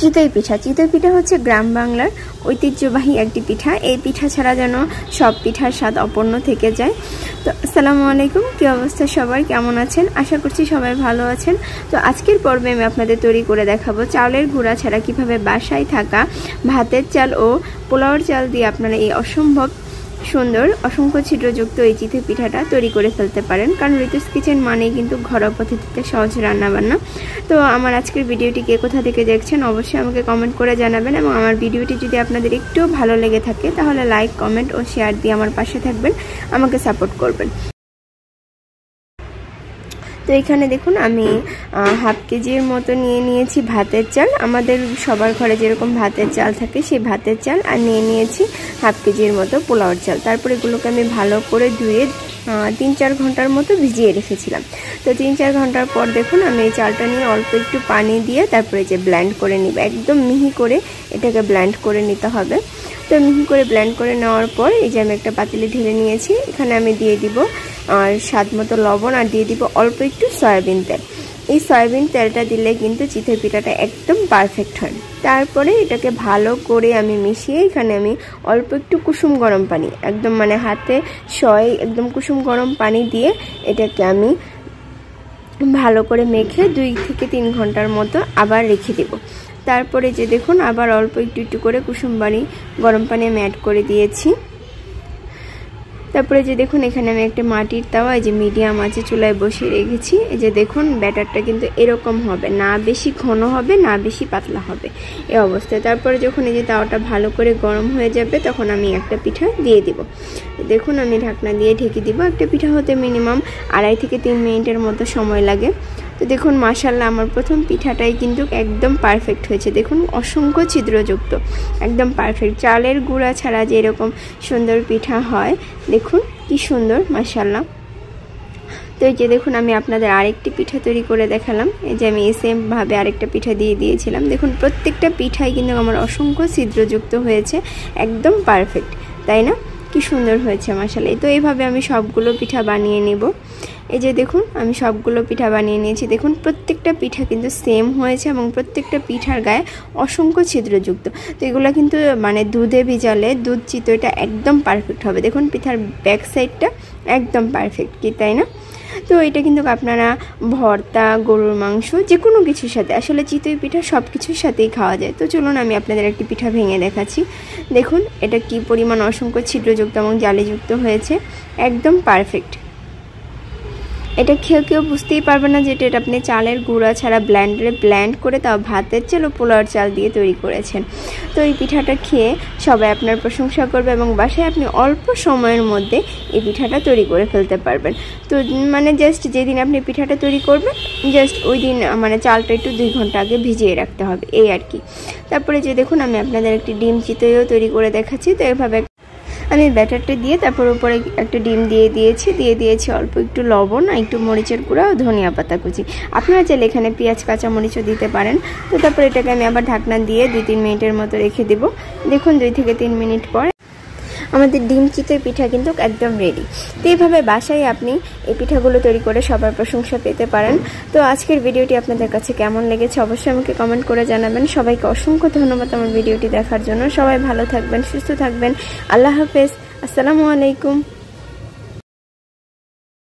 চিতই পিঠা হচ্ছে গ্রাম বাংলার ঐতিহ্যবাহী একটি পিঠা। এই পিঠা ছাড়া যেন সব পিঠার স্বাদ অপূর্ণ থেকে যায়। তো আসসালামু আলাইকুম, কি অবস্থা সবার, কেমন আছেন? আশা করছি সবাই ভালো আছেন। তো আজকের পর্বে আমি আপনাদের তৈরি করে দেখাবো চাউলের গুঁড়া ছাড়া কিভাবে বাসায় থাকা ভাতের চাল ও পোলাওর চাল দিয়ে আপনারা এই অসম্ভব সুন্দর অসংখ্য ছিদ্রযুক্ত এই চিতই পিঠাটা তৈরি করে ফেলতে পারেন। কারণ ঋতুস কিচেন মানেই কিন্তু ঘরোয়া পদ্ধতিতে সহজ রান্নাবান্না। তো আমার আজকের ভিডিওটি কে কোথা থেকে দেখছেন অবশ্যই আমাকে কমেন্ট করে জানাবেন, এবং আমার ভিডিওটি যদি আপনাদের একটু ভালো লেগে থাকে তাহলে লাইক, কমেন্ট ও শেয়ার দিয়ে আমার পাশে থাকবেন, আমাকে সাপোর্ট করবেন। তো এখানে দেখুন আমি হাফ কেজির মতো নিয়ে নিয়েছি ভাতের চাল। আমাদের সবার ঘরে যেরকম ভাতের চাল থাকে সেই ভাতের চাল, আর নিয়ে নিয়েছি হাফ কেজির মতো পোলাওর চাল। তারপর এগুলোকে আমি ভালো করে ধুয়ে 3-4 ঘন্টার মতো ভিজিয়ে রেখেছিলাম। তো 3-4 ঘন্টার পর দেখুন আমি এই চালটা নিয়ে অল্প একটু পানি দিয়ে তারপরে যে ব্লেন্ড করে নিব, একদম মিহি করে এটাকে ব্লেন্ড করে নিতে হবে। তো মিহি করে ব্লেন্ড করে নেওয়ার পর এই যে আমি একটা পাতিলে ঢেলে নিয়েছি, এখানে আমি দিয়ে দিব আর স্বাদ মতো লবণ, আর দিয়ে দিব অল্প একটু সয়াবিন তেল। এই সয়াবিন তেলটা দিলে কিন্তু চিতই পিঠাটা একদম পারফেক্ট হয়। তারপরে এটাকে ভালো করে আমি মিশিয়ে এখানে আমি অল্প একটু কুসুম গরম পানি, একদম মানে হাতে সয় একদম কুসুম গরম পানি দিয়ে এটাকে আমি ভালো করে মেখে 2 থেকে 3 ঘন্টার মতো আবার রেখে দেব। তারপরে যে দেখুন আবার অল্প একটু করে কুসুম পানি গরম পানি আমি অ্যাড করে দিয়েছি। তারপরে যে দেখুন এখানে আমি একটা মাটির তাওয়া এই যে মিডিয়াম আঁচে চুলায় বসিয়ে রেখেছি। এই যে দেখুন ব্যাটারটা কিন্তু এরকম হবে, না বেশি ঘন হবে না বেশি পাতলা হবে এই অবস্থায়। তারপরে যখন এই যে তাওয়াটা ভালো করে গরম হয়ে যাবে তখন আমি একটা পিঠা দিয়ে দিব। দেখুন আমি ঢাকনা দিয়ে ঢেকে দিব। একটা পিঠা হতে মিনিমাম 2.5 থেকে 3 মিনিটের মতো সময় লাগে। তো দেখুন মাশাআল্লাহ আমার প্রথম পিঠাটাই কিন্তু একদম পারফেক্ট হয়েছে। দেখুন অসংখ্য ছিদ্রযুক্ত, একদম পারফেক্ট। চালের গুঁড়া ছাড়া যে এরকম সুন্দর পিঠা হয়, দেখুন কি সুন্দর মাশাআল্লাহ। তো এই যে দেখুন আমি আপনাদের আরেকটি পিঠা তৈরি করে দেখালাম। এই যে আমি সেম ভাবে আরেকটা পিঠা দিয়ে দিয়েছিলাম। দেখুন প্রত্যেকটা পিঠাই কিন্তু আমার অসংখ্য ছিদ্রযুক্ত হয়েছে, একদম পারফেক্ট, তাই না? কি সুন্দর হয়েছে মাশাআল্লাহ। তো এইভাবে আমি সবগুলো পিঠা বানিয়ে নেব। এই যে দেখুন আমি সবগুলো পিঠা বানিয়ে নিয়েছি। দেখুন প্রত্যেকটা পিঠা কিন্তু সেম হয়েছে এবং প্রত্যেকটা পিঠার গায়ে অসংখ্য ছিদ্রযুক্ত। তো এগুলো কিন্তু মানে দুধে ভিজালে দুধ চিতইটা একদম পারফেক্ট হবে। দেখুন পিঠার ব্যাক সাইডটা একদম পারফেক্ট, কি তাই না? তো এটা কিন্তু আপনারা ভর্তা, গরুর মাংস, যে কোনো কিছুর সাথে, আসলে চিতই পিঠা সব কিছুর সাথেই খাওয়া যায়। তো চলুন আমি আপনাদের একটি পিঠা ভেঙে দেখাচ্ছি। দেখুন এটা কি পরিমাণ অসংখ্য ছিদ্রযুক্ত এবং জালিযুক্ত হয়েছে, একদম পারফেক্ট। এটা খেয়ে কেউ বুঝতেই পারবে না যে এটা আপনি চালের গুঁড়া ছাড়া ব্লেন্ডারে ব্লেন্ড করে তাও ভাতের চাল ও পোলাওর চাল দিয়ে তৈরি করেছেন। তো এই পিঠাটা খেয়ে সবাই আপনার প্রশংসা করবে এবং বাসায় আপনি অল্প সময়ের মধ্যে এই পিঠাটা তৈরি করে ফেলতে পারবেন। তো মানে জাস্ট যেদিন আপনি পিঠাটা তৈরি করবেন জাস্ট ওই দিন মানে চালটা একটু 2 ঘন্টা আগে ভিজিয়ে রাখতে হবে, এই আর কি। তারপরে যে দেখুন আমি আপনাদের একটি ডিম চিতইও তৈরি করে দেখাচ্ছি। তো এভাবে আমি ব্যাটারটা দিয়ে তারপর উপরে একটা ডিম দিয়ে দিয়েছি অল্প একটু লবণ, একটু মরিচের গুঁড়া ও ধনিয়া পাতা কুচি। আপনারা চাইলে এখানে পেঁয়াজ, কাঁচা মরিচও দিতে পারেন। তো তারপর এটাকে আমি আবার ঢাকনা দিয়ে 2-3 মিনিটের মতো রেখে দেব। দেখুন 2 থেকে 3 মিনিট পর আমাদের ডিম চিতই পিঠা কিন্তু একদম রেডি। তো এইভাবে বাসায় আপনি এই পিঠাগুলো তৈরি করে সবার প্রশংসা পেতে পারেন। তো আজকের ভিডিওটি আপনাদের কাছে কেমন লেগেছে অবশ্যই আমাকে কমেন্ট করে জানাবেন। সবাইকে অসংখ্য ধন্যবাদ আমার ভিডিওটি দেখার জন্য। সবাই ভালো থাকবেন, সুস্থ থাকবেন। আল্লাহ হাফেজ, আসসালামু আলাইকুম।